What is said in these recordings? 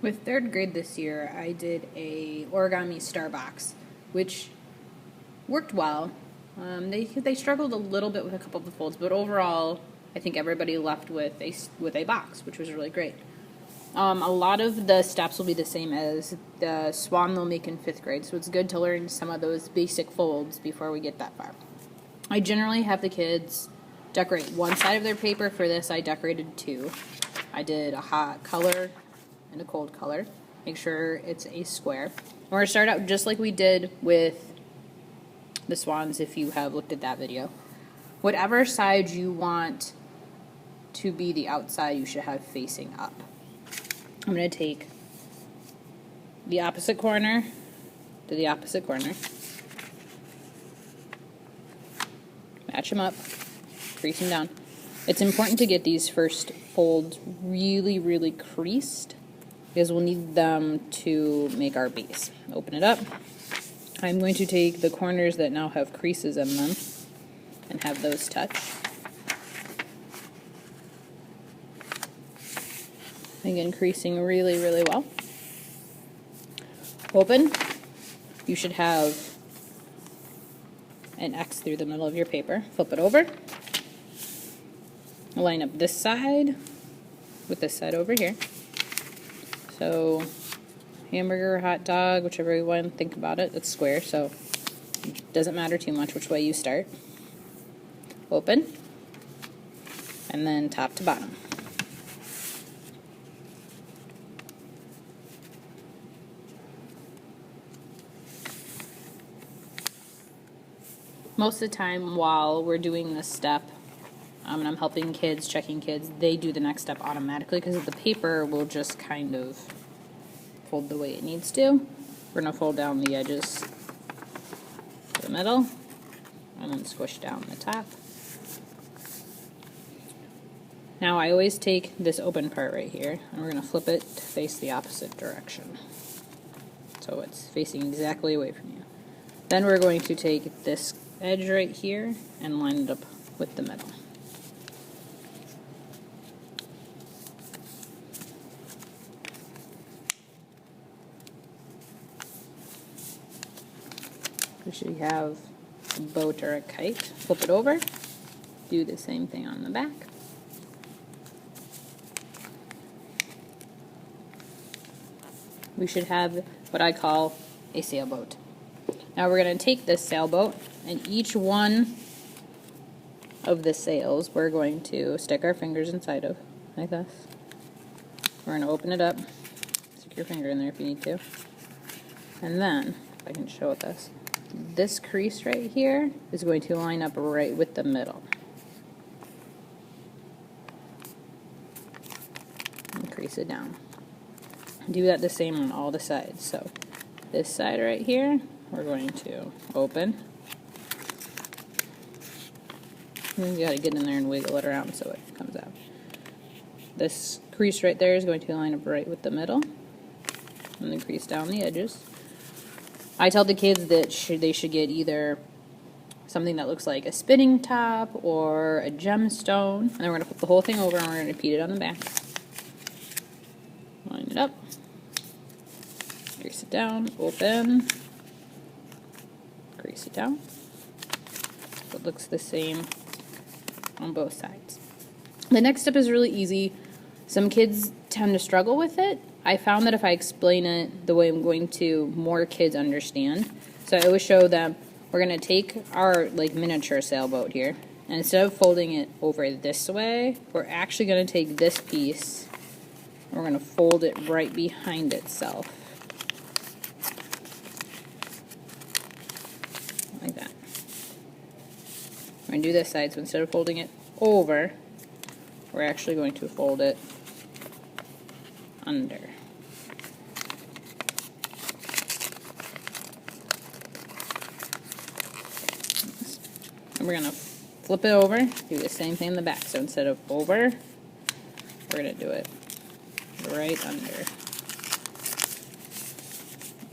With third grade this year, I did a Origami Star Box, which worked well. They struggled a little bit with a couple of the folds, but overall, I think everybody left with a box, which was really great. A lot of the steps will be the same as the swan they'll make in fifth grade, so it's good to learn some of those basic folds before we get that far. I generally have the kids decorate one side of their paper. For this, I decorated two. I did a hot color and a cold color. Make sure it's a square. We're going to start out just like we did with the swans, if you have looked at that video. Whatever side you want to be the outside, you should have facing up. I'm going to take the opposite corner to the opposite corner. Match them up, crease them down. It's important to get these first folds really, really creased because we'll need them to make our base. Open it up. I'm going to take the corners that now have creases in them and have those touch. Again, creasing really, really well. Open. You should have an X through the middle of your paper. Flip it over. Line up this side with this side over here. So, hamburger, hot dog, whichever you want to think about it. It's square, so it doesn't matter too much which way you start. Open. And then top to bottom. Most of the time while we're doing this step, and I'm helping kids, checking kids, they do the next step automatically because the paper will just kind of fold the way it needs to. We're going to fold down the edges to the middle and then squish down the top. Now I always take this open part right here and we're going to flip it to face the opposite direction. So it's facing exactly away from you. Then we're going to take this edge right here and line it up with the middle. We should have a boat or a kite. Flip it over. Do the same thing on the back. We should have what I call a sailboat. Now we're going to take this sailboat and each one of the sails we're going to stick our fingers inside of, like this. We're going to open it up, stick your finger in there if you need to, and then, if I can show it this crease right here is going to line up right with the middle. And crease it down. Do that the same on all the sides. So this side right here, we're going to open. And you gotta get in there and wiggle it around so it comes out. This crease right there is going to line up right with the middle. And then crease down the edges. I tell the kids that they should get either something that looks like a spinning top or a gemstone. And then we're going to flip the whole thing over and we're going to repeat it on the back. Line it up. Crease it down. Open. Crease it down. So it looks the same on both sides. The next step is really easy. Some kids tend to struggle with it. I found that if I explain it the way I'm going to, more kids understand. So I always show them we're going to take our miniature sailboat here, and instead of folding it over this way, we're actually going to take this piece and we're going to fold it right behind itself. Like that. We're going to do this side, so instead of folding it over, we're actually going to fold it under. And we're going to flip it over, do the same thing in the back. So instead of over, we're going to do it right under.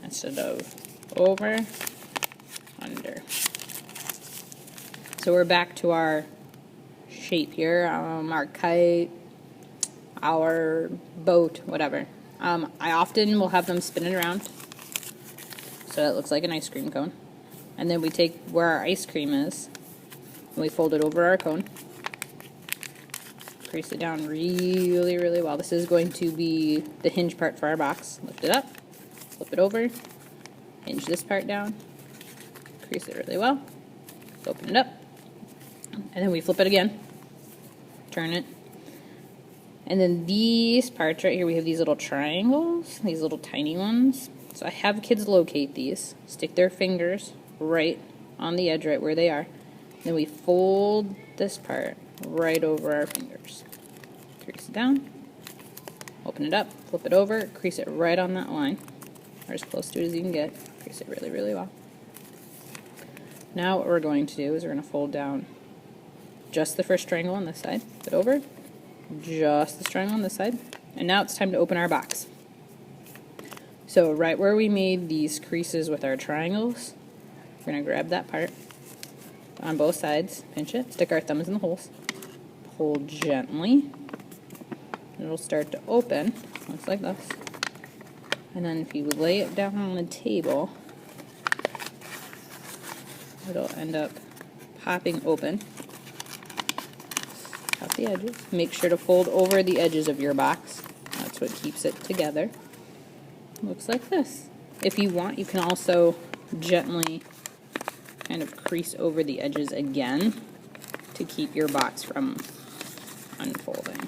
Instead of over, under. So we're back to our shape here, our kite, our boat, whatever. I often will have them spin it around so it looks like an ice cream cone. And then we take where our ice cream is and we fold it over our cone. Crease it down really, really well. This is going to be the hinge part for our box. Lift it up, flip it over, hinge this part down, crease it really well, open it up, and then we flip it again, turn it. And then these parts right here, we have these little triangles, these little tiny ones. So I have kids locate these, stick their fingers right on the edge, right where they are. Then we fold this part right over our fingers. Crease it down, open it up, flip it over, crease it right on that line, or as close to it as you can get. Crease it really, really well. Now what we're going to do is we're going to fold down just the first triangle on this side, flip it over, just the triangle on this side, and now it's time to open our box. So right where we made these creases with our triangles, we're going to grab that part on both sides, pinch it, stick our thumbs in the holes, pull gently, and it'll start to open, looks like this. And then if you lay it down on the table, it'll end up popping open. Out the edges. Make sure to fold over the edges of your box. That's what keeps it together. Looks like this. If you want, you can also gently kind of crease over the edges again to keep your box from unfolding.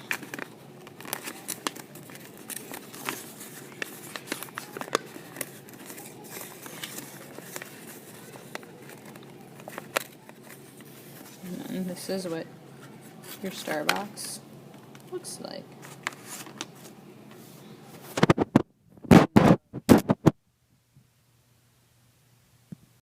And then this is what your star box looks like.